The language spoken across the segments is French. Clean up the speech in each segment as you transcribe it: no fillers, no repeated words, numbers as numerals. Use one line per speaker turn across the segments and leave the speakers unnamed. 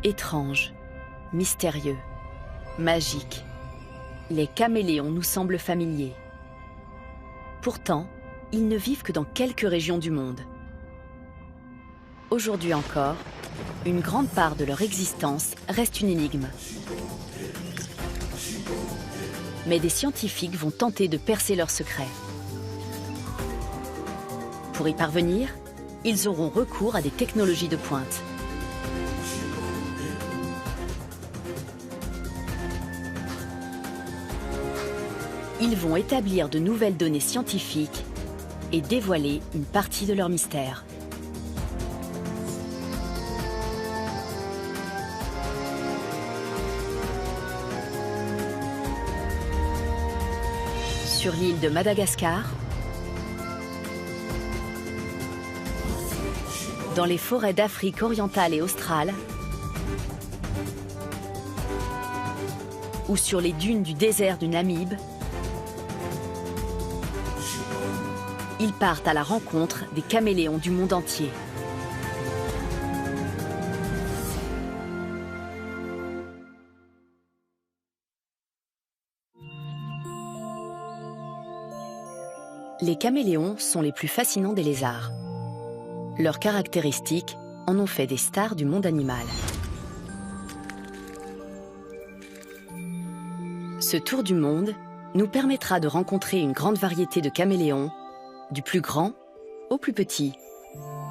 Étranges, mystérieux, magiques, les caméléons nous semblent familiers. Pourtant, ils ne vivent que dans quelques régions du monde. Aujourd'hui encore, une grande part de leur existence reste une énigme. Mais des scientifiques vont tenter de percer leurs secrets. Pour y parvenir, ils auront recours à des technologies de pointe. Ils vont établir de nouvelles données scientifiques et dévoiler une partie de leur mystère. Sur l'île de Madagascar, dans les forêts d'Afrique orientale et australe, ou sur les dunes du désert du Namib, ils partent à la rencontre des caméléons du monde entier. Les caméléons sont les plus fascinants des lézards. Leurs caractéristiques en ont fait des stars du monde animal. Ce tour du monde nous permettra de rencontrer une grande variété de caméléons, du plus grand au plus petit,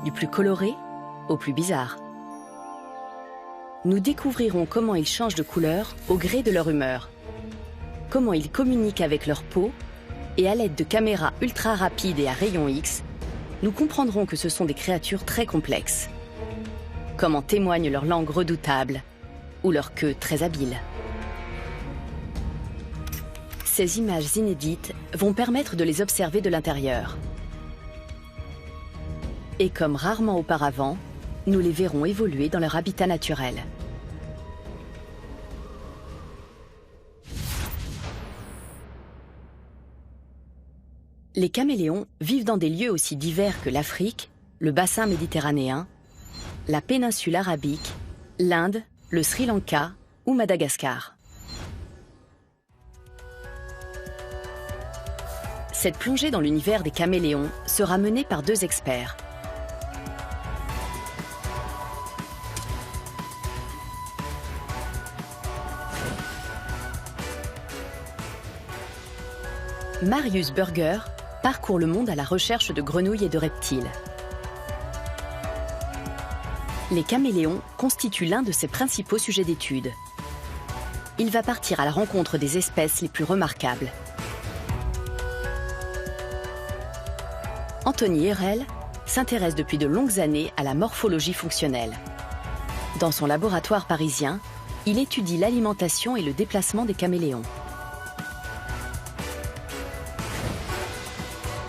du plus coloré au plus bizarre. Nous découvrirons comment ils changent de couleur au gré de leur humeur, comment ils communiquent avec leur peau, et à l'aide de caméras ultra rapides et à rayons X, nous comprendrons que ce sont des créatures très complexes, comme en témoigne leur langue redoutable ou leur queue très habile. Ces images inédites vont permettre de les observer de l'intérieur. Et comme rarement auparavant, nous les verrons évoluer dans leur habitat naturel. Les caméléons vivent dans des lieux aussi divers que l'Afrique, le bassin méditerranéen, la péninsule arabique, l'Inde, le Sri Lanka ou Madagascar. Cette plongée dans l'univers des caméléons sera menée par deux experts. Marius Burger parcourt le monde à la recherche de grenouilles et de reptiles. Les caméléons constituent l'un de ses principaux sujets d'étude. Il va partir à la rencontre des espèces les plus remarquables. Anthony Herel s'intéresse depuis de longues années à la morphologie fonctionnelle. Dans son laboratoire parisien, il étudie l'alimentation et le déplacement des caméléons.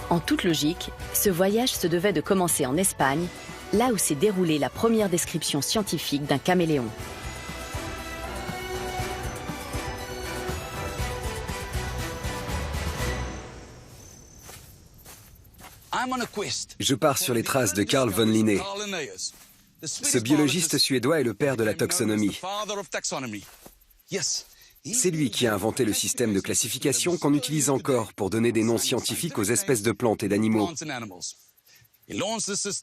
En toute logique, ce voyage se devait de commencer en Espagne, là où s'est déroulée la première description scientifique d'un caméléon.
Je pars sur les traces de Carl von Linné. Ce biologiste suédois est le père de la taxonomie. C'est lui qui a inventé le système de classification qu'on utilise encore pour donner des noms scientifiques aux espèces de plantes et d'animaux.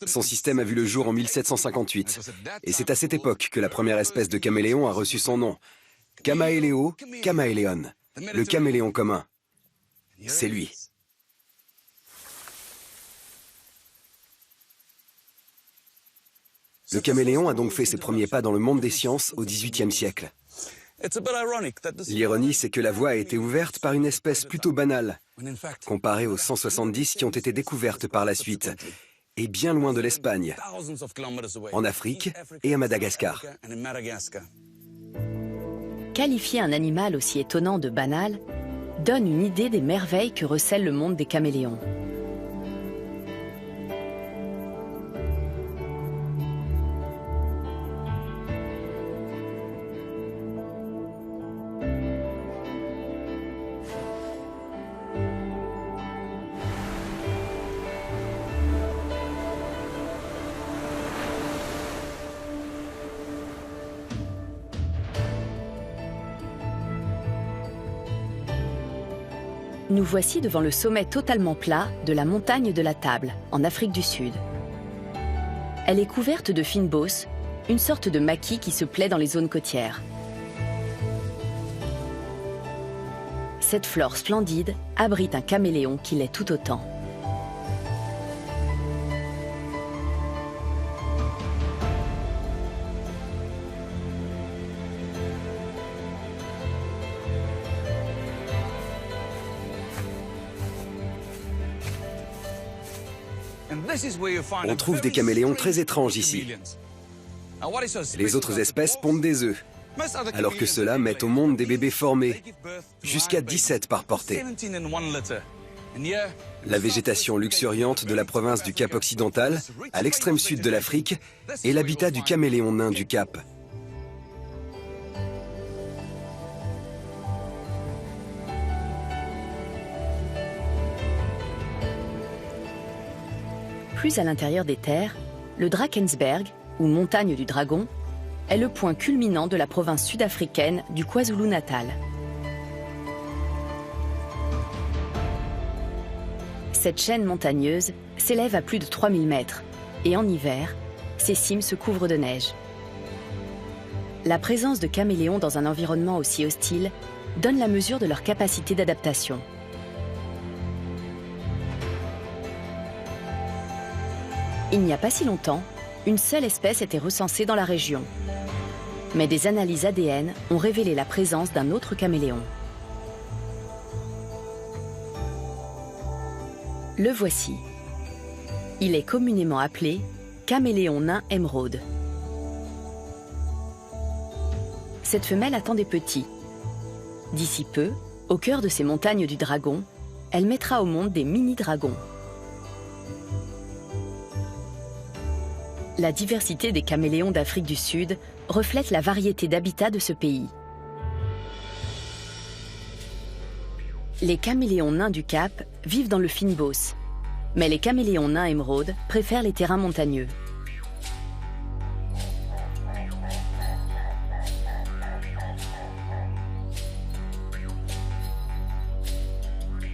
Son système a vu le jour en 1758, et c'est à cette époque que la première espèce de caméléon a reçu son nom. Chamaeleo chamaeleon, le caméléon commun. C'est lui. Le caméléon a donc fait ses premiers pas dans le monde des sciences au XVIIIe siècle. L'ironie, c'est que la voie a été ouverte par une espèce plutôt banale, comparée aux 170 qui ont été découvertes par la suite, et bien loin de l'Espagne, en Afrique et à Madagascar.
Qualifier un animal aussi étonnant de banal donne une idée des merveilles que recèle le monde des caméléons. Nous voici devant le sommet totalement plat de la montagne de la Table, en Afrique du Sud. Elle est couverte de fynbos, une sorte de maquis qui se plaît dans les zones côtières. Cette flore splendide abrite un caméléon qui l'est tout autant.
On trouve des caméléons très étranges ici. Les autres espèces pondent des œufs, alors que ceux-là mettent au monde des bébés formés, jusqu'à 17 par portée. La végétation luxuriante de la province du Cap occidental, à l'extrême sud de l'Afrique, est l'habitat du caméléon nain du Cap.
Plus à l'intérieur des terres, le Drakensberg, ou montagne du dragon, est le point culminant de la province sud-africaine du KwaZulu-Natal. Cette chaîne montagneuse s'élève à plus de 3000 mètres et en hiver, ses cimes se couvrent de neige. La présence de caméléons dans un environnement aussi hostile donne la mesure de leur capacité d'adaptation. Il n'y a pas si longtemps, une seule espèce était recensée dans la région. Mais des analyses ADN ont révélé la présence d'un autre caméléon. Le voici. Il est communément appelé caméléon nain émeraude. Cette femelle attend des petits. D'ici peu, au cœur de ces montagnes du dragon, elle mettra au monde des mini-dragons. La diversité des caméléons d'Afrique du Sud reflète la variété d'habitats de ce pays. Les caméléons nains du Cap vivent dans le fynbos, mais les caméléons nains émeraude préfèrent les terrains montagneux.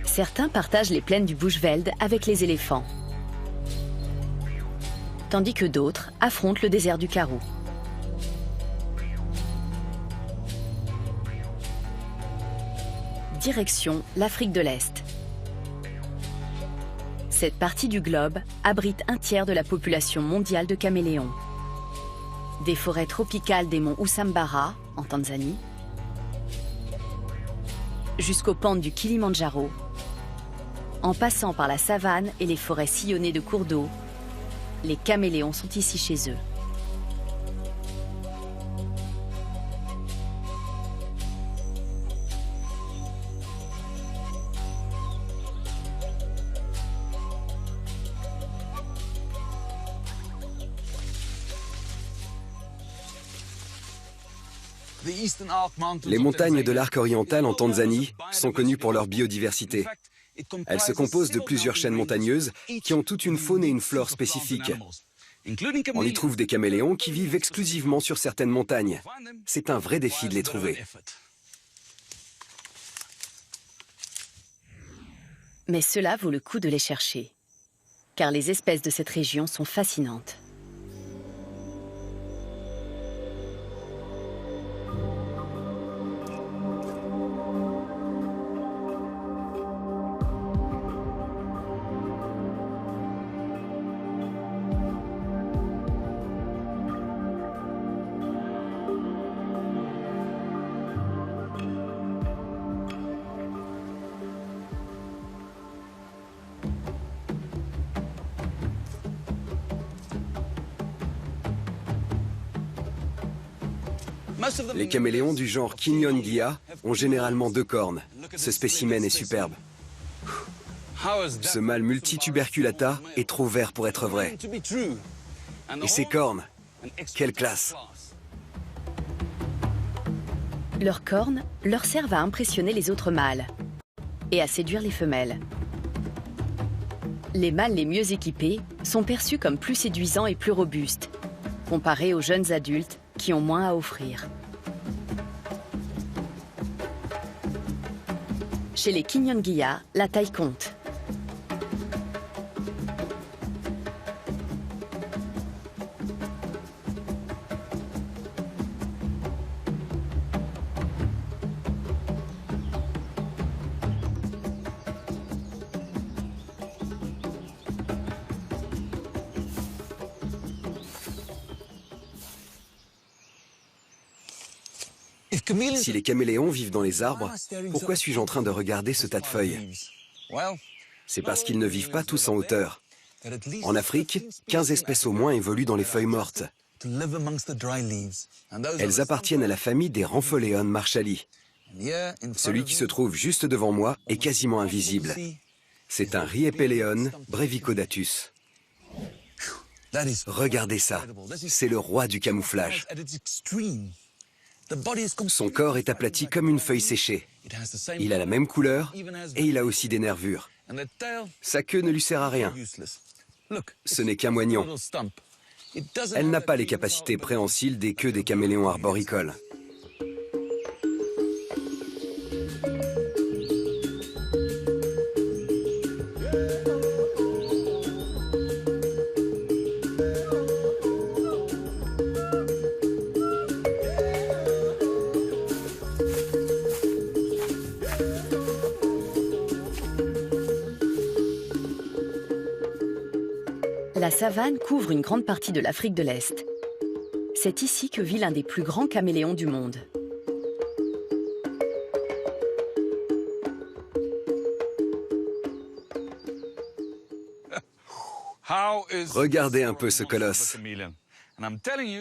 Certains partagent les plaines du Bushveld avec les éléphants, tandis que d'autres affrontent le désert du Karoo. Direction l'Afrique de l'Est. Cette partie du globe abrite un tiers de la population mondiale de caméléons. Des forêts tropicales des monts Usambara, en Tanzanie, jusqu'aux pentes du Kilimandjaro, en passant par la savane et les forêts sillonnées de cours d'eau, les caméléons sont ici chez eux.
Les montagnes de l'arc oriental en Tanzanie sont connues pour leur biodiversité. Elles se composent de plusieurs chaînes montagneuses qui ont toute une faune et une flore spécifiques. On y trouve des caméléons qui vivent exclusivement sur certaines montagnes. C'est un vrai défi de les trouver.
Mais cela vaut le coup de les chercher, car les espèces de cette région sont fascinantes.
Les caméléons du genre Kinyongia ont généralement 2 cornes. Ce spécimen est superbe. Ce mâle multituberculata est trop vert pour être vrai. Et ses cornes, quelle classe!
Leurs cornes leur servent à impressionner les autres mâles et à séduire les femelles. Les mâles les mieux équipés sont perçus comme plus séduisants et plus robustes, comparés aux jeunes adultes qui ont moins à offrir. Chez les Kinyongiya, la taille compte.
Si les caméléons vivent dans les arbres, pourquoi suis-je en train de regarder ce tas de feuilles? C'est parce qu'ils ne vivent pas tous en hauteur. En Afrique, 15 espèces au moins évoluent dans les feuilles mortes. Elles appartiennent à la famille des Rhampholéon marshalli. Celui qui se trouve juste devant moi est quasiment invisible. C'est un Rhiepeleon brevicodatus. Regardez ça, c'est le roi du camouflage. Son corps est aplati comme une feuille séchée. Il a la même couleur et il a aussi des nervures. Sa queue ne lui sert à rien. Ce n'est qu'un moignon. Elle n'a pas les capacités préhensiles des queues des caméléons arboricoles.
La savane couvre une grande partie de l'Afrique de l'Est. C'est ici que vit l'un des plus grands caméléons du monde.
Regardez un peu ce colosse.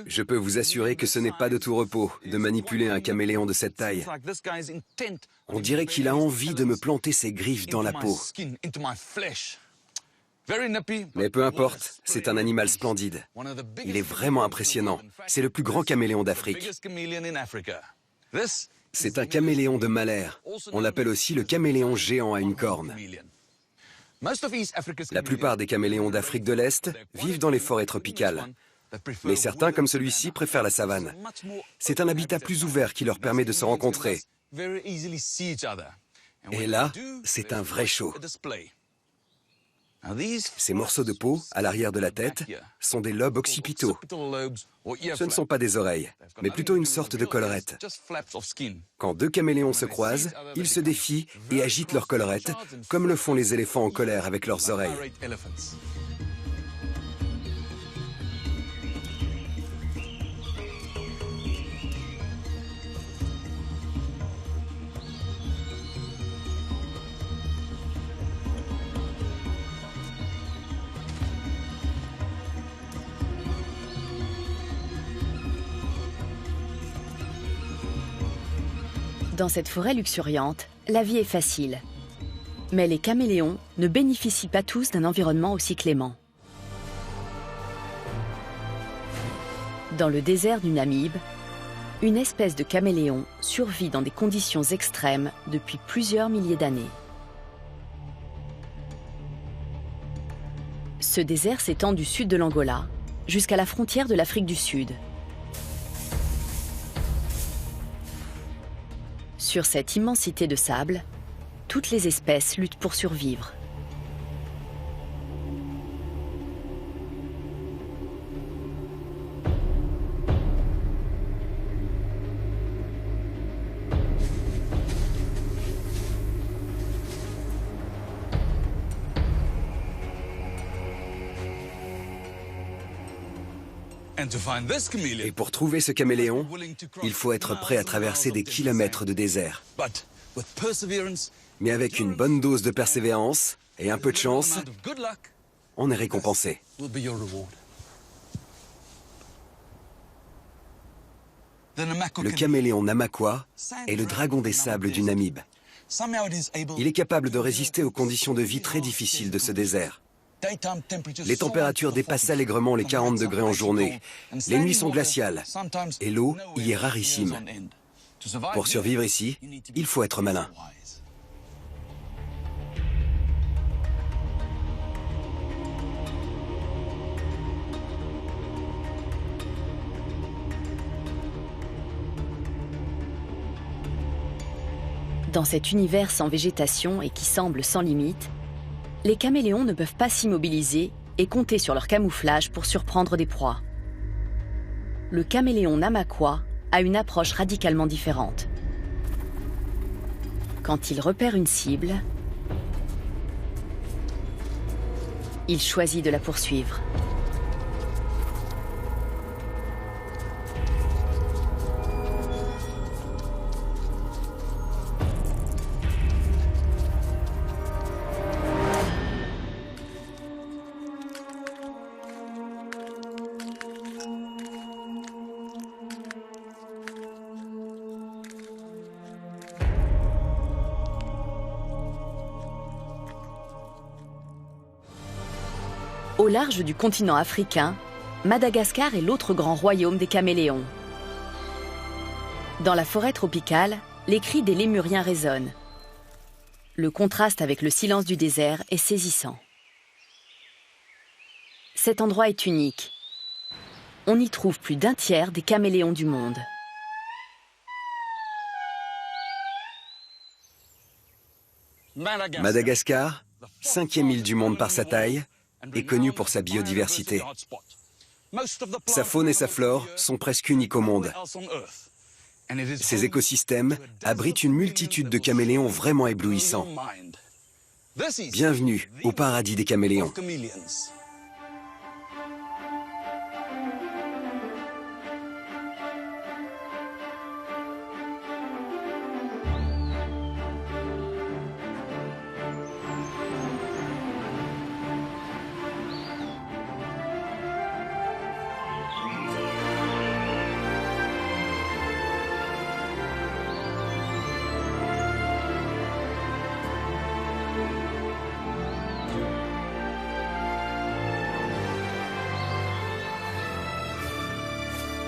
Je peux vous assurer que ce n'est pas de tout repos de manipuler un caméléon de cette taille. On dirait qu'il a envie de me planter ses griffes dans la peau. Mais peu importe, c'est un animal splendide. Il est vraiment impressionnant. C'est le plus grand caméléon d'Afrique. C'est un caméléon de Mahler. On l'appelle aussi le caméléon géant à une corne. La plupart des caméléons d'Afrique de l'Est vivent dans les forêts tropicales. Mais certains, comme celui-ci, préfèrent la savane. C'est un habitat plus ouvert qui leur permet de se rencontrer. Et là, c'est un vrai show. Ces morceaux de peau, à l'arrière de la tête, sont des lobes occipitaux. Ce ne sont pas des oreilles, mais plutôt une sorte de collerette. Quand deux caméléons se croisent, ils se défient et agitent leurs collerettes, comme le font les éléphants en colère avec leurs oreilles.
Dans cette forêt luxuriante, la vie est facile. Mais les caméléons ne bénéficient pas tous d'un environnement aussi clément. Dans le désert du Namib, une espèce de caméléon survit dans des conditions extrêmes depuis plusieurs milliers d'années. Ce désert s'étend du sud de l'Angola jusqu'à la frontière de l'Afrique du Sud. Sur cette immensité de sable, toutes les espèces luttent pour survivre.
Et pour trouver ce caméléon, il faut être prêt à traverser des kilomètres de désert. Mais avec une bonne dose de persévérance et un peu de chance, on est récompensé. Le caméléon Namakwa est le dragon des sables du Namib. Il est capable de résister aux conditions de vie très difficiles de ce désert. Les températures dépassent allègrement les 40 degrés en journée. Les nuits sont glaciales et l'eau y est rarissime. Pour survivre ici, il faut être malin.
Dans cet univers sans végétation et qui semble sans limite, les caméléons ne peuvent pas s'immobiliser et compter sur leur camouflage pour surprendre des proies. Le caméléon Namaqua a une approche radicalement différente. Quand il repère une cible, il choisit de la poursuivre. Au large du continent africain, Madagascar est l'autre grand royaume des caméléons. Dans la forêt tropicale, les cris des lémuriens résonnent. Le contraste avec le silence du désert est saisissant. Cet endroit est unique. On y trouve plus d'un tiers des caméléons du monde.
Madagascar, 5e île du monde par sa taille, est connue pour sa biodiversité. Sa faune et sa flore sont presque uniques au monde. Ces écosystèmes abritent une multitude de caméléons vraiment éblouissants. Bienvenue au paradis des caméléons.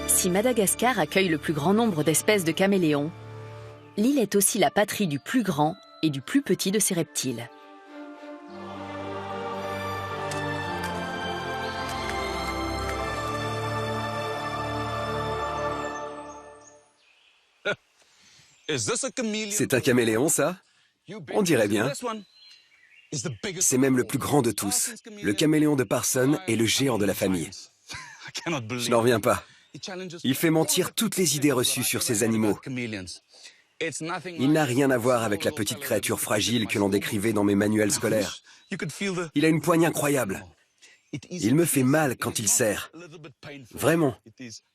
Si Madagascar accueille le plus grand nombre d'espèces de caméléons, l'île est aussi la patrie du plus grand et du plus petit de ces reptiles.
C'est un caméléon, ça? On dirait bien. C'est même le plus grand de tous. Le caméléon de Parsons est le géant de la famille. Je n'en reviens pas. Il fait mentir toutes les idées reçues sur ces animaux. Il n'a rien à voir avec la petite créature fragile que l'on décrivait dans mes manuels scolaires. Il a une poigne incroyable. Il me fait mal quand il serre. Vraiment,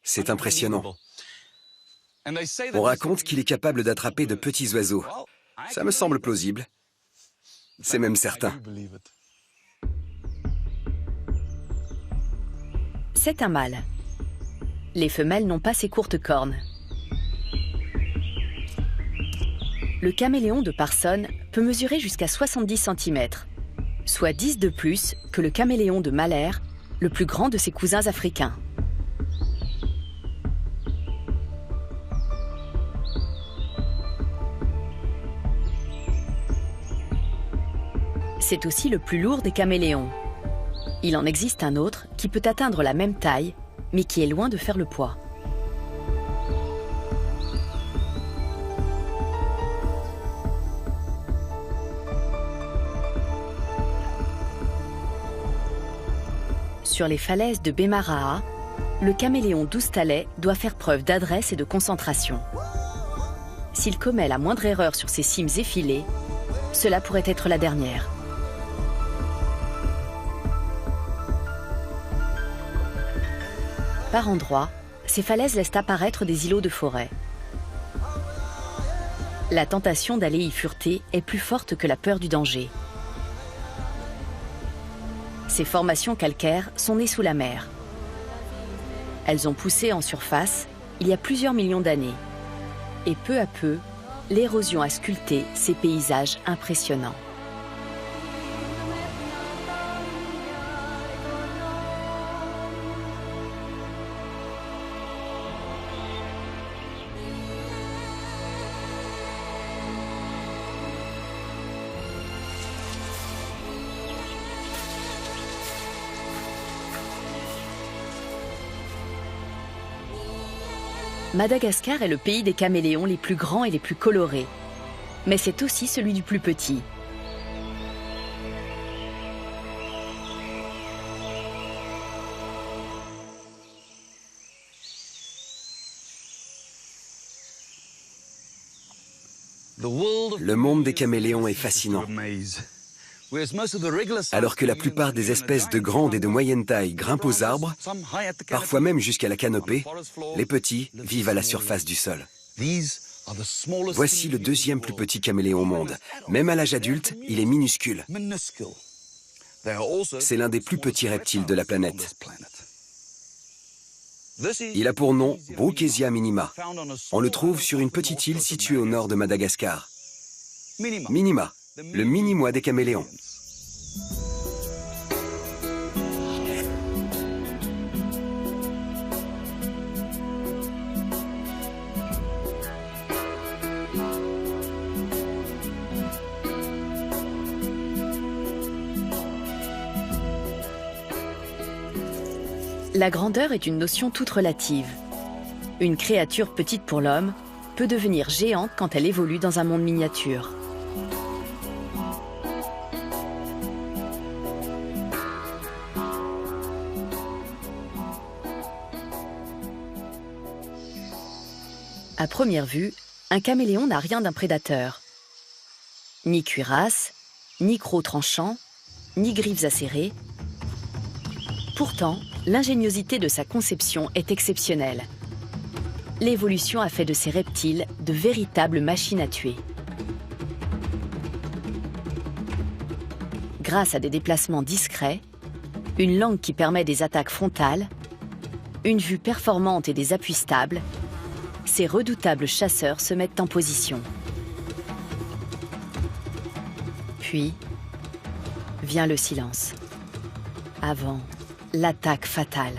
c'est impressionnant. On raconte qu'il est capable d'attraper de petits oiseaux. Ça me semble plausible. C'est même certain.
C'est un mâle. Les femelles n'ont pas ces courtes cornes. Le caméléon de Parsons peut mesurer jusqu'à 70 cm, soit 10 de plus que le caméléon de Mahler, le plus grand de ses cousins africains. C'est aussi le plus lourd des caméléons. Il en existe un autre qui peut atteindre la même taille, mais qui est loin de faire le poids. Sur les falaises de Bemaraha, le caméléon d'Oustalais doit faire preuve d'adresse et de concentration. S'il commet la moindre erreur sur ces cimes effilées, cela pourrait être la dernière. Par endroits, ces falaises laissent apparaître des îlots de forêt. La tentation d'aller y fureter est plus forte que la peur du danger. Ces formations calcaires sont nées sous la mer. Elles ont poussé en surface il y a plusieurs millions d'années. Et peu à peu, l'érosion a sculpté ces paysages impressionnants. Madagascar est le pays des caméléons les plus grands et les plus colorés. mais c'est aussi celui du plus petit.
Le monde des caméléons est fascinant. Alors que la plupart des espèces de grande et de moyenne taille grimpent aux arbres, parfois même jusqu'à la canopée, les petits vivent à la surface du sol. Voici le deuxième plus petit caméléon au monde. Même à l'âge adulte, il est minuscule. C'est l'un des plus petits reptiles de la planète. Il a pour nom Brookesia minima. On le trouve sur une petite île située au nord de Madagascar. Minima, le mini-moi des caméléons.
La grandeur est une notion toute relative. Une créature petite pour l'homme peut devenir géante quand elle évolue dans un monde miniature. À première vue, un caméléon n'a rien d'un prédateur. Ni cuirasse, ni croc tranchant, ni griffes acérées. Pourtant, l'ingéniosité de sa conception est exceptionnelle. L'évolution a fait de ces reptiles de véritables machines à tuer. Grâce à des déplacements discrets, une langue qui permet des attaques frontales, une vue performante et des appuis stables, ces redoutables chasseurs se mettent en position. Puis, vient le silence. Avant l'attaque fatale.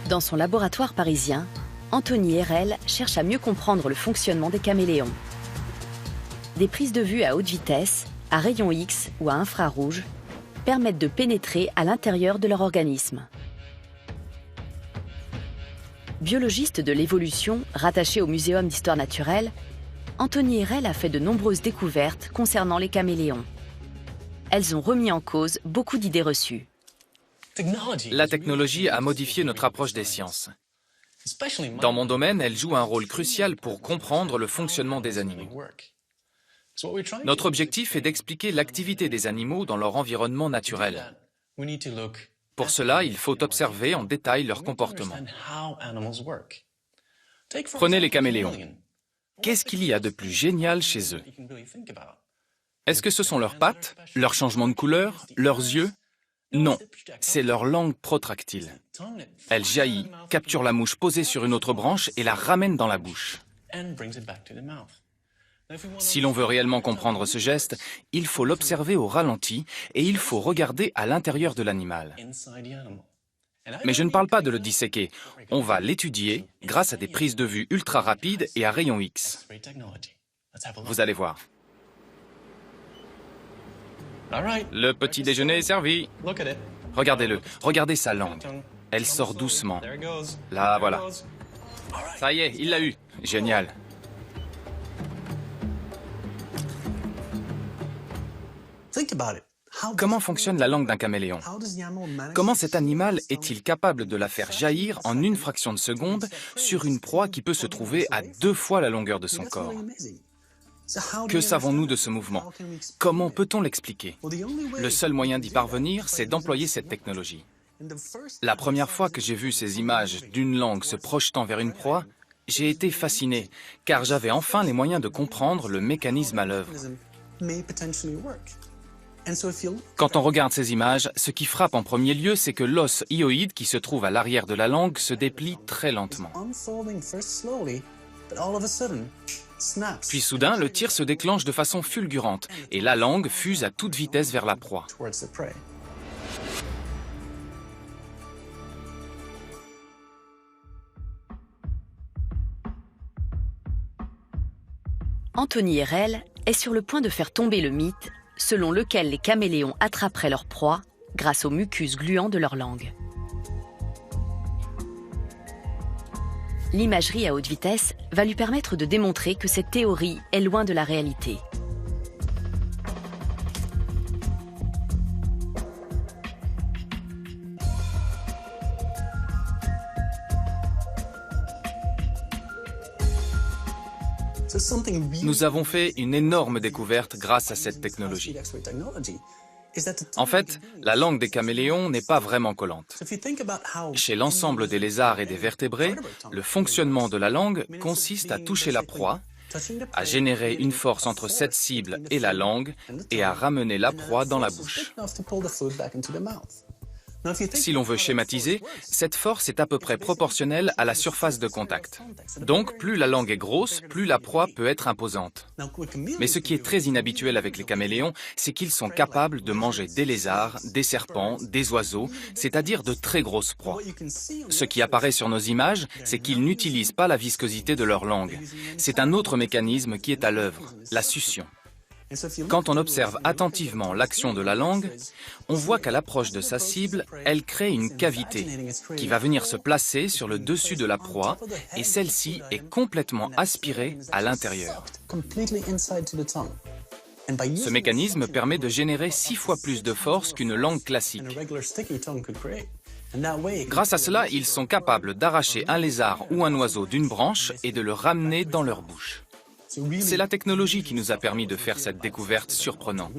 Dans son laboratoire parisien, Anthony Herrel cherche à mieux comprendre le fonctionnement des caméléons. Des prises de vue à haute vitesse, à rayons X ou à infrarouge permettent de pénétrer à l'intérieur de leur organisme. Biologiste de l'évolution rattaché au Muséum d'histoire naturelle, Anthony Herrel a fait de nombreuses découvertes concernant les caméléons. Elles ont remis en cause beaucoup d'idées reçues.
La technologie a modifié notre approche des sciences. Dans mon domaine, elle joue un rôle crucial pour comprendre le fonctionnement des animaux. Notre objectif est d'expliquer l'activité des animaux dans leur environnement naturel. Pour cela, il faut observer en détail leur comportement. Prenez les caméléons. Qu'est-ce qu'il y a de plus génial chez eux? Est-ce que ce sont leurs pattes, leur changement de couleur, leurs yeux? Non, c'est leur langue protractile. Elle jaillit, capture la mouche posée sur une autre branche et la ramène dans la bouche. Si l'on veut réellement comprendre ce geste, il faut l'observer au ralenti et il faut regarder à l'intérieur de l'animal. Mais je ne parle pas de le disséquer, on va l'étudier grâce à des prises de vue ultra rapides et à rayons X. Vous allez voir. Le petit déjeuner est servi. Regardez-le, regardez sa langue. Elle sort doucement. Là, voilà. Ça y est, il l'a eu. Génial. Comment fonctionne la langue d'un caméléon? Comment cet animal est-il capable de la faire jaillir en une fraction de seconde sur une proie qui peut se trouver à 2 fois la longueur de son corps? Que savons-nous de ce mouvement? Comment peut-on l'expliquer? Le seul moyen d'y parvenir, c'est d'employer cette technologie. La première fois que j'ai vu ces images d'une langue se projetant vers une proie, j'ai été fasciné, car j'avais enfin les moyens de comprendre le mécanisme à l'œuvre. Quand on regarde ces images, ce qui frappe en premier lieu, c'est que l'os hyoïde qui se trouve à l'arrière de la langue se déplie très lentement. Puis soudain, le tir se déclenche de façon fulgurante et la langue fuse à toute vitesse vers la proie.
Anthony Herrel est sur le point de faire tomber le mythe selon lequel les caméléons attraperaient leur proie grâce au mucus gluant de leur langue. L'imagerie à haute vitesse va lui permettre de démontrer que cette théorie est loin de la réalité.
Nous avons fait une énorme découverte grâce à cette technologie. En fait, la langue des caméléons n'est pas vraiment collante. Chez l'ensemble des lézards et des vertébrés, le fonctionnement de la langue consiste à toucher la proie, à générer une force entre cette cible et la langue et à ramener la proie dans la bouche. Si l'on veut schématiser, cette force est à peu près proportionnelle à la surface de contact. Donc, plus la langue est grosse, plus la proie peut être imposante. Mais ce qui est très inhabituel avec les caméléons, c'est qu'ils sont capables de manger des lézards, des serpents, des oiseaux, c'est-à-dire de très grosses proies. Ce qui apparaît sur nos images, c'est qu'ils n'utilisent pas la viscosité de leur langue. C'est un autre mécanisme qui est à l'œuvre, la succion. Quand on observe attentivement l'action de la langue, on voit qu'à l'approche de sa cible, elle crée une cavité qui va venir se placer sur le dessus de la proie et celle-ci est complètement aspirée à l'intérieur. Ce mécanisme permet de générer 6 fois plus de force qu'une langue classique. Grâce à cela, ils sont capables d'arracher un lézard ou un oiseau d'une branche et de le ramener dans leur bouche. C'est la technologie qui nous a permis de faire cette découverte surprenante.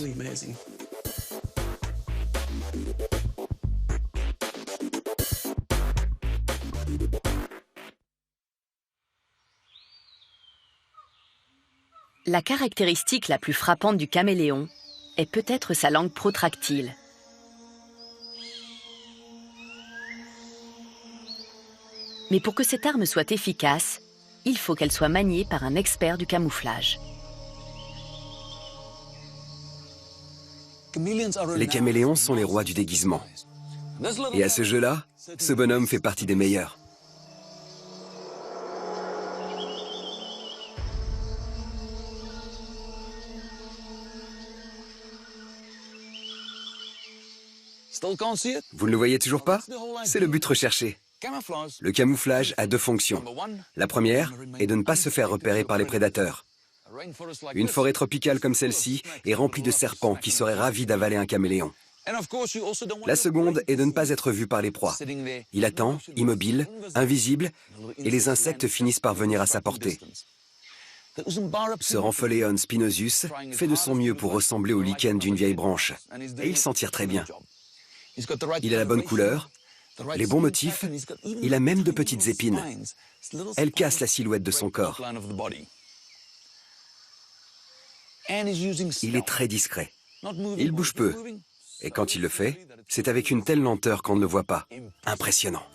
La caractéristique la plus frappante du caméléon est peut-être sa langue protractile. Mais pour que cette arme soit efficace, il faut qu'elle soit maniée par un expert du camouflage.
Les caméléons sont les rois du déguisement. Et à ce jeu-là, ce bonhomme fait partie des meilleurs. Vous ne le voyez toujours pas? C'est le but recherché. Le camouflage a 2 fonctions. La première est de ne pas se faire repérer par les prédateurs. Une forêt tropicale comme celle-ci est remplie de serpents qui seraient ravis d'avaler un caméléon. La seconde est de ne pas être vu par les proies. Il attend, immobile, invisible, et les insectes finissent par venir à sa portée. Ce Rampholéon spinosus fait de son mieux pour ressembler au lichen d'une vieille branche, et il s'en tire très bien. Il a la bonne couleur, les bons motifs, il a même de petites épines. Elles cassent la silhouette de son corps. Il est très discret. Il bouge peu. Et quand il le fait, c'est avec une telle lenteur qu'on ne le voit pas. Impressionnant.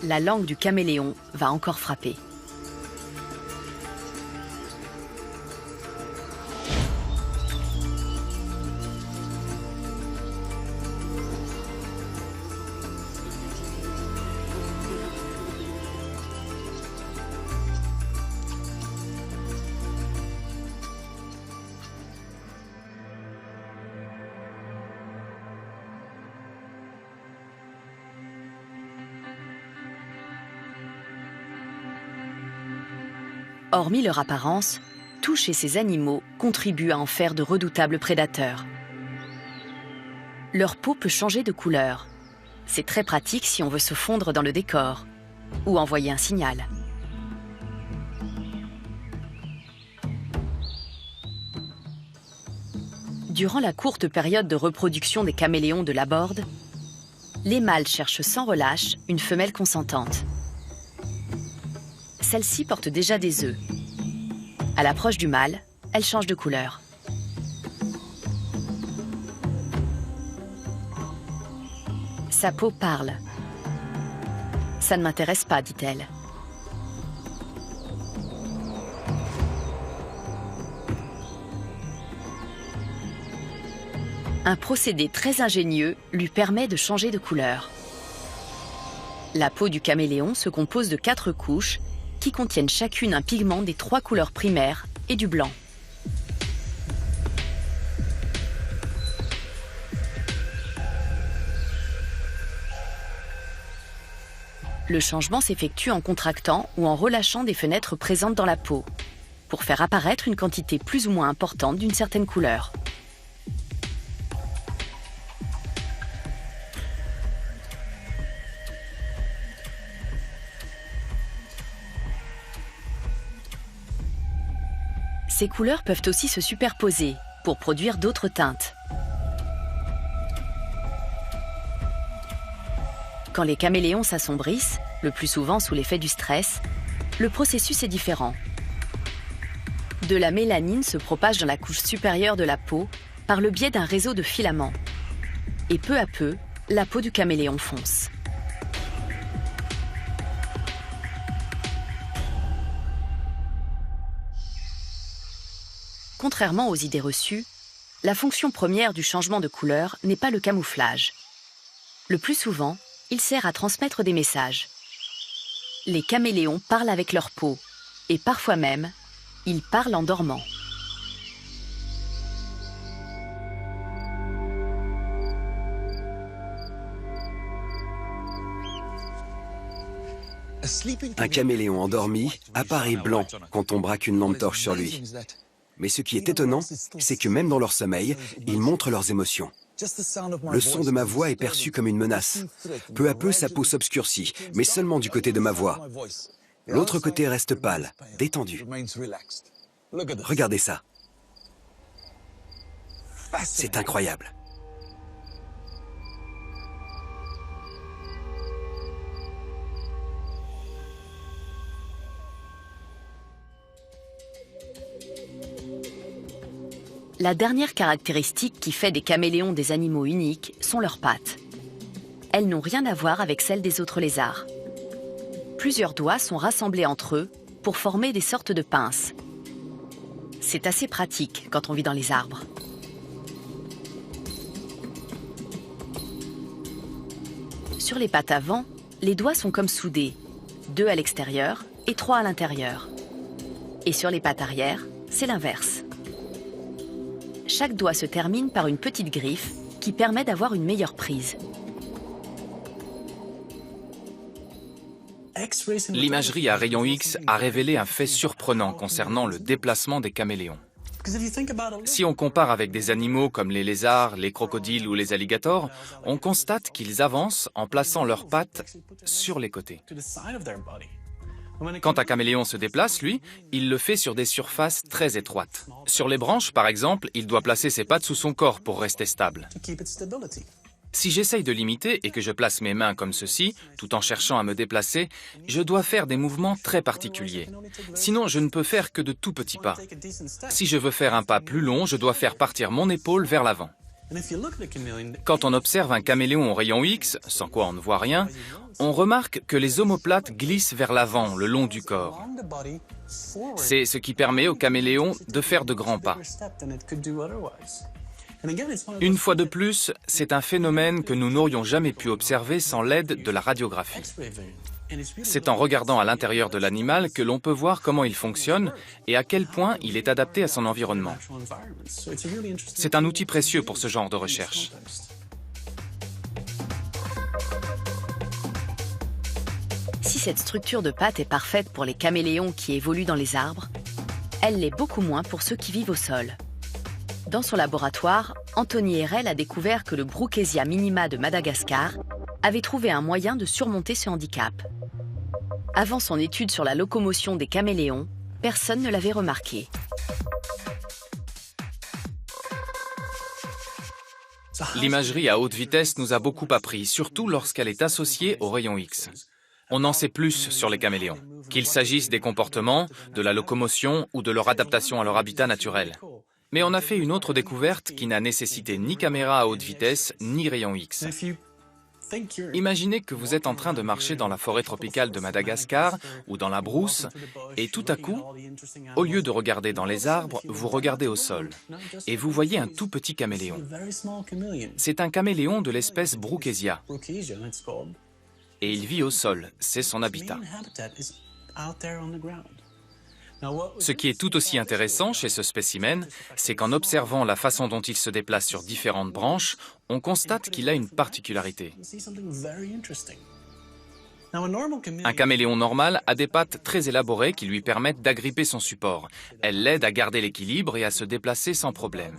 La langue du caméléon va encore frapper. Hormis leur apparence, toucher ces animaux contribue à en faire de redoutables prédateurs. Leur peau peut changer de couleur. C'est très pratique si on veut se fondre dans le décor ou envoyer un signal. Durant la courte période de reproduction des caméléons de Laborde, les mâles cherchent sans relâche une femelle consentante. Celle-ci porte déjà des œufs. À l'approche du mâle, elle change de couleur. Sa peau parle. Ça ne m'intéresse pas, dit-elle. Un procédé très ingénieux lui permet de changer de couleur. La peau du caméléon se compose de 4 couches qui contiennent chacune un pigment des 3 couleurs primaires et du blanc. Le changement s'effectue en contractant ou en relâchant des fenêtres présentes dans la peau, pour faire apparaître une quantité plus ou moins importante d'une certaine couleur. Ces couleurs peuvent aussi se superposer pour produire d'autres teintes. Quand les caméléons s'assombrissent, le plus souvent sous l'effet du stress, le processus est différent. De la mélanine se propage dans la couche supérieure de la peau par le biais d'un réseau de filaments. Et peu à peu, la peau du caméléon fonce. Contrairement aux idées reçues, la fonction première du changement de couleur n'est pas le camouflage. Le plus souvent, il sert à transmettre des messages. Les caméléons parlent avec leur peau, et parfois même, ils parlent en dormant.
Un caméléon endormi apparaît blanc quand on braque une lampe torche sur lui. Mais ce qui est étonnant, c'est que même dans leur sommeil, ils montrent leurs émotions. Le son de ma voix est perçu comme une menace. Peu à peu, sa peau s'obscurcit, mais seulement du côté de ma voix. L'autre côté reste pâle, détendu. Regardez ça. C'est incroyable.
La dernière caractéristique qui fait des caméléons des animaux uniques sont leurs pattes. Elles n'ont rien à voir avec celles des autres lézards. Plusieurs doigts sont rassemblés entre eux pour former des sortes de pinces. C'est assez pratique quand on vit dans les arbres. Sur les pattes avant, les doigts sont comme soudés, 2 à l'extérieur et 3 à l'intérieur. Et sur les pattes arrière, c'est l'inverse. Chaque doigt se termine par une petite griffe qui permet d'avoir une meilleure prise.
L'imagerie à rayons X a révélé un fait surprenant concernant le déplacement des caméléons. Si on compare avec des animaux comme les lézards, les crocodiles ou les alligators, on constate qu'ils avancent en plaçant leurs pattes sur les côtés. Quand un caméléon se déplace, lui, il le fait sur des surfaces très étroites. Sur les branches, par exemple, il doit placer ses pattes sous son corps pour rester stable. Si j'essaye de l'imiter et que je place mes mains comme ceci, tout en cherchant à me déplacer, je dois faire des mouvements très particuliers. Sinon, je ne peux faire que de tout petits pas. Si je veux faire un pas plus long, je dois faire partir mon épaule vers l'avant. Quand on observe un caméléon au rayon X, sans quoi on ne voit rien, on remarque que les omoplates glissent vers l'avant, le long du corps. C'est ce qui permet au caméléon de faire de grands pas. Une fois de plus, c'est un phénomène que nous n'aurions jamais pu observer sans l'aide de la radiographie. C'est en regardant à l'intérieur de l'animal que l'on peut voir comment il fonctionne et à quel point il est adapté à son environnement. C'est un outil précieux pour ce genre de recherche.
Si cette structure de pattes est parfaite pour les caméléons qui évoluent dans les arbres, elle l'est beaucoup moins pour ceux qui vivent au sol. Dans son laboratoire, Anthony Herrel a découvert que le Brookesia minima de Madagascar avait trouvé un moyen de surmonter ce handicap. Avant son étude sur la locomotion des caméléons, personne ne l'avait remarqué.
L'imagerie à haute vitesse nous a beaucoup appris, surtout lorsqu'elle est associée aux rayons X. On en sait plus sur les caméléons, qu'il s'agisse des comportements, de la locomotion ou de leur adaptation à leur habitat naturel. Mais on a fait une autre découverte qui n'a nécessité ni caméra à haute vitesse, ni rayons X. Imaginez que vous êtes en train de marcher dans la forêt tropicale de Madagascar ou dans la brousse, et tout à coup, au lieu de regarder dans les arbres, vous regardez au sol, et vous voyez un tout petit caméléon. C'est un caméléon de l'espèce Brookesia, et il vit au sol, c'est son habitat. Ce qui est tout aussi intéressant chez ce spécimen, c'est qu'en observant la façon dont il se déplace sur différentes branches, on constate qu'il a une particularité. Un caméléon normal a des pattes très élaborées qui lui permettent d'agripper son support. Elles l'aident à garder l'équilibre et à se déplacer sans problème.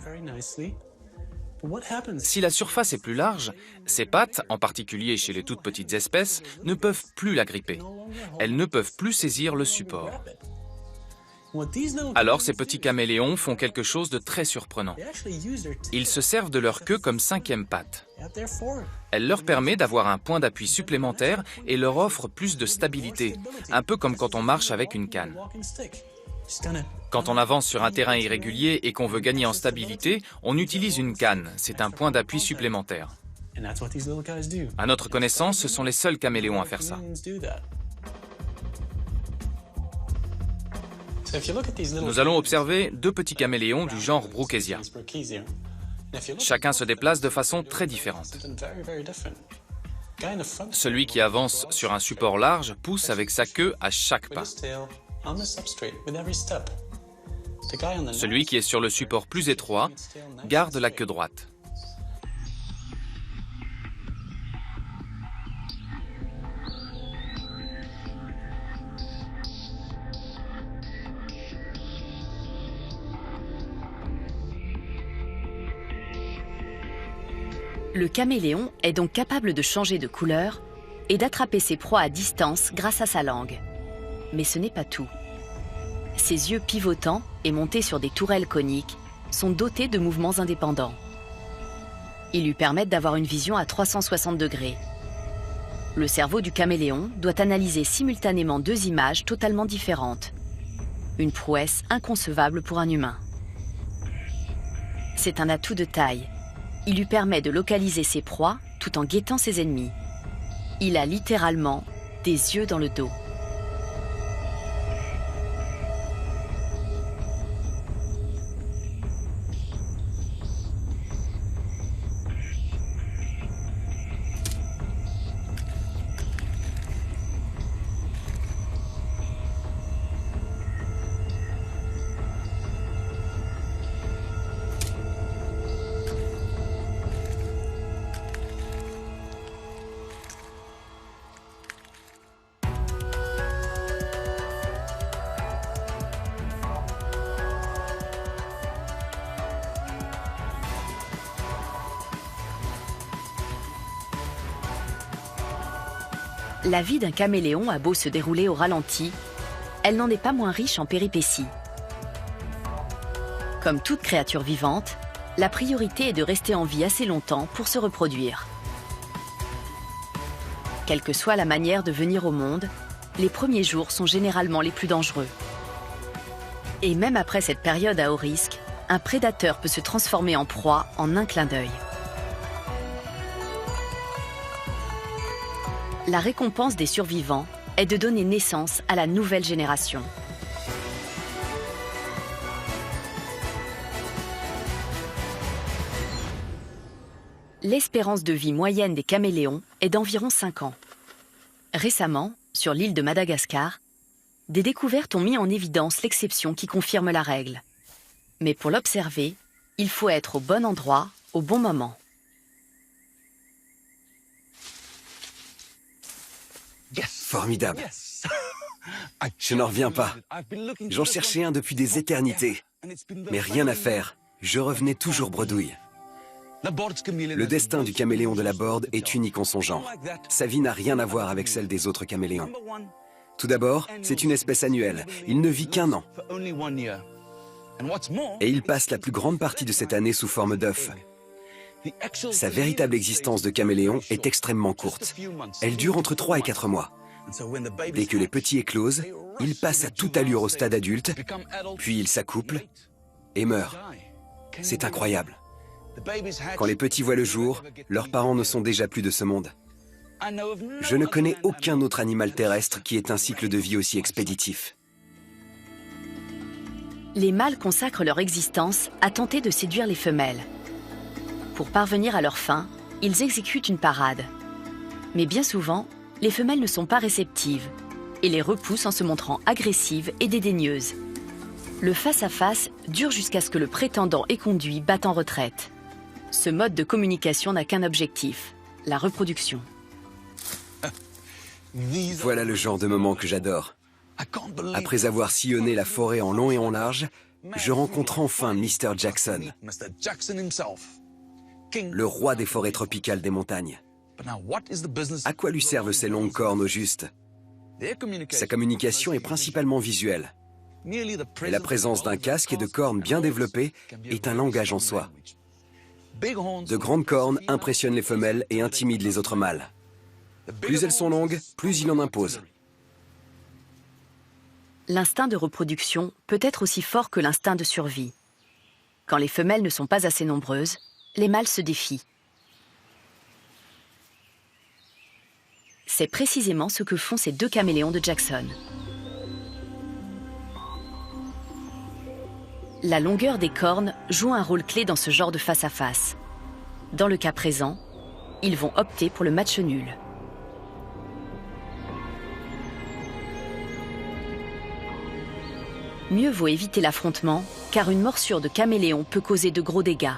Si la surface est plus large, ces pattes, en particulier chez les toutes petites espèces, ne peuvent plus l'agripper. Elles ne peuvent plus saisir le support. Alors ces petits caméléons font quelque chose de très surprenant. Ils se servent de leur queue comme cinquième patte. Elle leur permet d'avoir un point d'appui supplémentaire et leur offre plus de stabilité, un peu comme quand on marche avec une canne. Quand on avance sur un terrain irrégulier et qu'on veut gagner en stabilité, on utilise une canne, c'est un point d'appui supplémentaire. À notre connaissance, ce sont les seuls caméléons à faire ça. Nous allons observer deux petits caméléons du genre Brookesia. Chacun se déplace de façon très différente. Celui qui avance sur un support large pousse avec sa queue à chaque pas. Celui qui est sur le support plus étroit garde la queue droite.
Le caméléon est donc capable de changer de couleur et d'attraper ses proies à distance grâce à sa langue. Mais ce n'est pas tout. Ses yeux pivotants et montés sur des tourelles coniques sont dotés de mouvements indépendants. Ils lui permettent d'avoir une vision à 360 degrés. Le cerveau du caméléon doit analyser simultanément deux images totalement différentes. Une prouesse inconcevable pour un humain. C'est un atout de taille. Il lui permet de localiser ses proies tout en guettant ses ennemis. Il a littéralement des yeux dans le dos. La vie d'un caméléon a beau se dérouler au ralenti, elle n'en est pas moins riche en péripéties. Comme toute créature vivante, la priorité est de rester en vie assez longtemps pour se reproduire. Quelle que soit la manière de venir au monde, les premiers jours sont généralement les plus dangereux. Et même après cette période à haut risque, un prédateur peut se transformer en proie en un clin d'œil. La récompense des survivants est de donner naissance à la nouvelle génération. L'espérance de vie moyenne des caméléons est d'environ 5 ans. Récemment, sur l'île de Madagascar, des découvertes ont mis en évidence l'exception qui confirme la règle. Mais pour l'observer, il faut être au bon endroit, au bon moment.
Formidable. Je n'en reviens pas. J'en cherchais un depuis des éternités. Mais rien à faire. Je revenais toujours bredouille. Le destin du caméléon de la Borde est unique en son genre. Sa vie n'a rien à voir avec celle des autres caméléons. Tout d'abord, c'est une espèce annuelle. Il ne vit qu'un an. Et il passe la plus grande partie de cette année sous forme d'œuf. Sa véritable existence de caméléon est extrêmement courte. Elle dure entre 3 et 4 mois. Dès que les petits éclosent, ils passent à toute allure au stade adulte, puis ils s'accouplent et meurent. C'est incroyable. Quand les petits voient le jour, leurs parents ne sont déjà plus de ce monde. Je ne connais aucun autre animal terrestre qui ait un cycle de vie aussi expéditif.
Les mâles consacrent leur existence à tenter de séduire les femelles. Pour parvenir à leur fin, ils exécutent une parade. Mais bien souvent, les femelles ne sont pas réceptives et les repoussent en se montrant agressives et dédaigneuses. Le face-à-face dure jusqu'à ce que le prétendant éconduit batte en retraite. Ce mode de communication n'a qu'un objectif, la reproduction.
Voilà le genre de moment que j'adore. Après avoir sillonné la forêt en long et en large, je rencontre enfin Mr. Jackson, le roi des forêts tropicales des montagnes. À quoi lui servent ces longues cornes au juste? Sa communication est principalement visuelle. Et la présence d'un casque et de cornes bien développées est un langage en soi. De grandes cornes impressionnent les femelles et intimident les autres mâles. Plus elles sont longues, plus il en impose.
L'instinct de reproduction peut être aussi fort que l'instinct de survie. Quand les femelles ne sont pas assez nombreuses, les mâles se défient. C'est précisément ce que font ces deux caméléons de Jackson. La longueur des cornes joue un rôle clé dans ce genre de face-à-face. Dans le cas présent, ils vont opter pour le match nul. Mieux vaut éviter l'affrontement, car une morsure de caméléon peut causer de gros dégâts.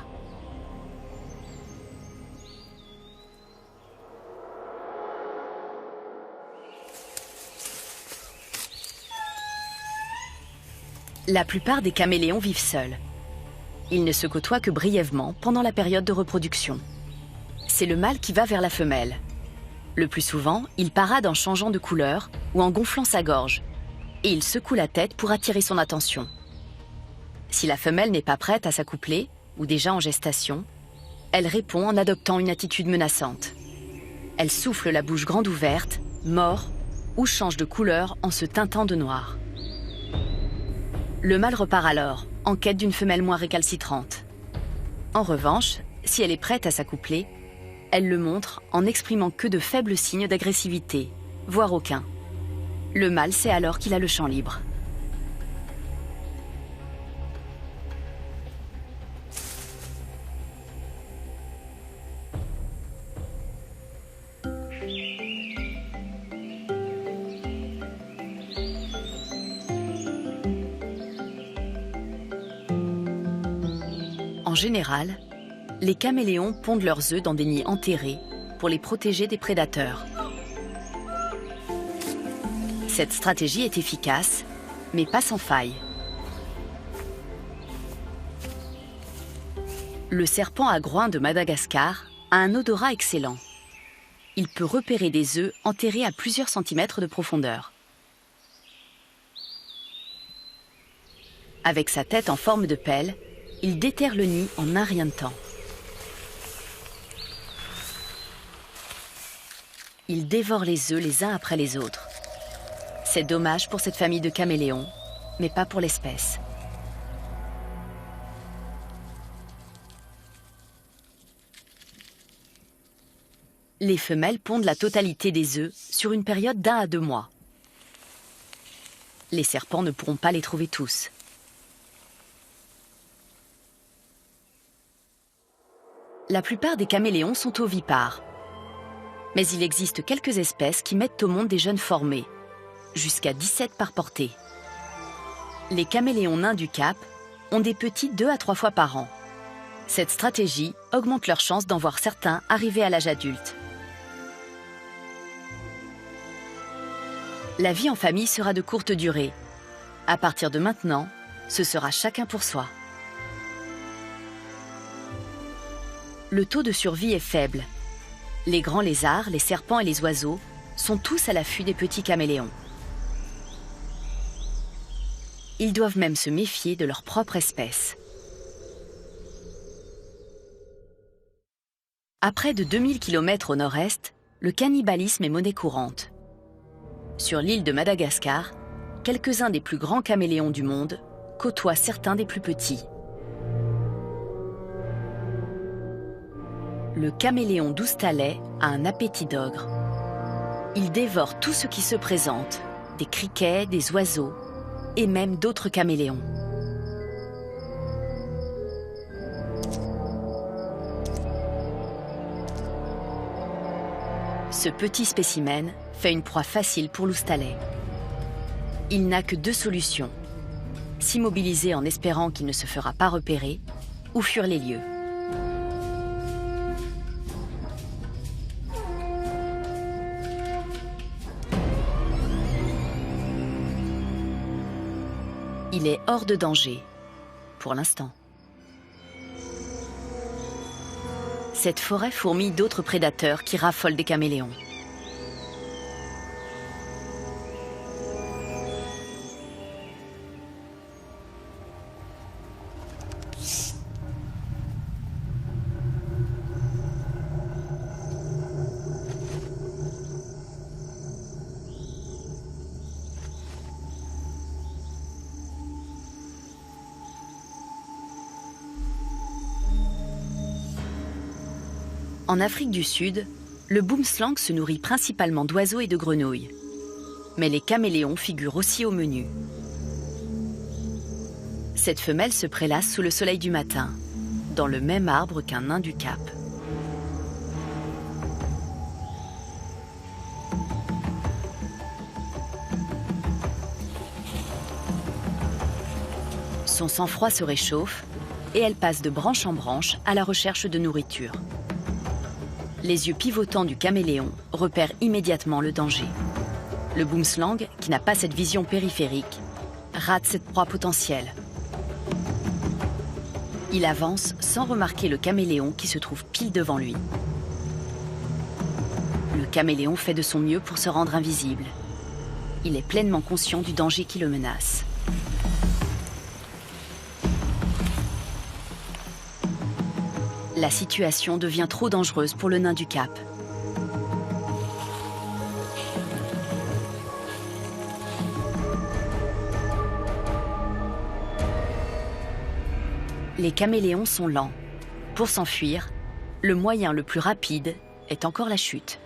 La plupart des caméléons vivent seuls. Ils ne se côtoient que brièvement pendant la période de reproduction. C'est le mâle qui va vers la femelle. Le plus souvent, il parade en changeant de couleur ou en gonflant sa gorge. Et il secoue la tête pour attirer son attention. Si la femelle n'est pas prête à s'accoupler, ou déjà en gestation, elle répond en adoptant une attitude menaçante. Elle souffle la bouche grande ouverte, mord, ou change de couleur en se teintant de noir. Le mâle repart alors, en quête d'une femelle moins récalcitrante. En revanche, si elle est prête à s'accoupler, elle le montre en n'exprimant que de faibles signes d'agressivité, voire aucun. Le mâle sait alors qu'il a le champ libre. En général, les caméléons pondent leurs œufs dans des nids enterrés pour les protéger des prédateurs. Cette stratégie est efficace, mais pas sans faille. Le serpent à groin de Madagascar a un odorat excellent. Il peut repérer des œufs enterrés à plusieurs centimètres de profondeur. Avec sa tête en forme de pelle, il déterre le nid en un rien de temps. Il dévore les œufs les uns après les autres. C'est dommage pour cette famille de caméléons, mais pas pour l'espèce. Les femelles pondent la totalité des œufs sur une période d'1 à 2 mois. Les serpents ne pourront pas les trouver tous. La plupart des caméléons sont ovipares. Mais il existe quelques espèces qui mettent au monde des jeunes formés, jusqu'à 17 par portée. Les caméléons nains du Cap ont des petits 2 à 3 fois par an. Cette stratégie augmente leurs chances d'en voir certains arriver à l'âge adulte. La vie en famille sera de courte durée. À partir de maintenant, ce sera chacun pour soi. Le taux de survie est faible. Les grands lézards, les serpents et les oiseaux sont tous à l'affût des petits caméléons. Ils doivent même se méfier de leur propre espèce. À près de 2000 km au nord-est, le cannibalisme est monnaie courante. Sur l'île de Madagascar, quelques-uns des plus grands caméléons du monde côtoient certains des plus petits. Le caméléon d'Oustalais a un appétit d'ogre. Il dévore tout ce qui se présente, des criquets, des oiseaux et même d'autres caméléons. Ce petit spécimen fait une proie facile pour l'Oustalais. Il n'a que deux solutions: s'immobiliser en espérant qu'il ne se fera pas repérer ou fuir les lieux. Il est hors de danger, pour l'instant. Cette forêt fourmille d'autres prédateurs qui raffolent des caméléons. En Afrique du Sud, le boomslang se nourrit principalement d'oiseaux et de grenouilles. Mais les caméléons figurent aussi au menu. Cette femelle se prélasse sous le soleil du matin, dans le même arbre qu'un nain du Cap. Son sang-froid se réchauffe et elle passe de branche en branche à la recherche de nourriture. Les yeux pivotants du caméléon repèrent immédiatement le danger. Le boomslang, qui n'a pas cette vision périphérique, rate cette proie potentielle. Il avance sans remarquer le caméléon qui se trouve pile devant lui. Le caméléon fait de son mieux pour se rendre invisible. Il est pleinement conscient du danger qui le menace. La situation devient trop dangereuse pour le nain du Cap. Les caméléons sont lents. Pour s'enfuir, le moyen le plus rapide est encore la chute.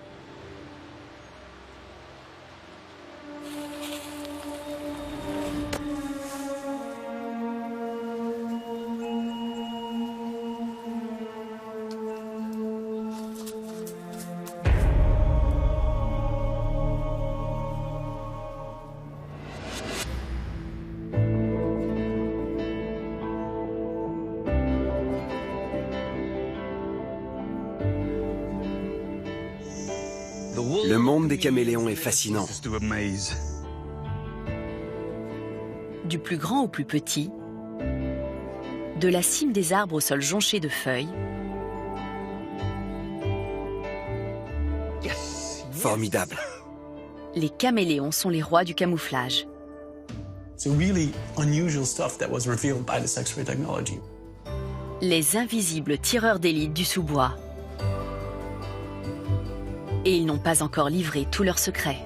Le monde des caméléons est fascinant.
Du plus grand au plus petit, de la cime des arbres au sol jonché de feuilles,
Formidable.
les caméléons sont les rois du camouflage.
It's really unusual stuff that was revealed by this X-ray technology.
Les invisibles tireurs d'élite du sous-bois. Et ils n'ont pas encore livré tous leurs secrets.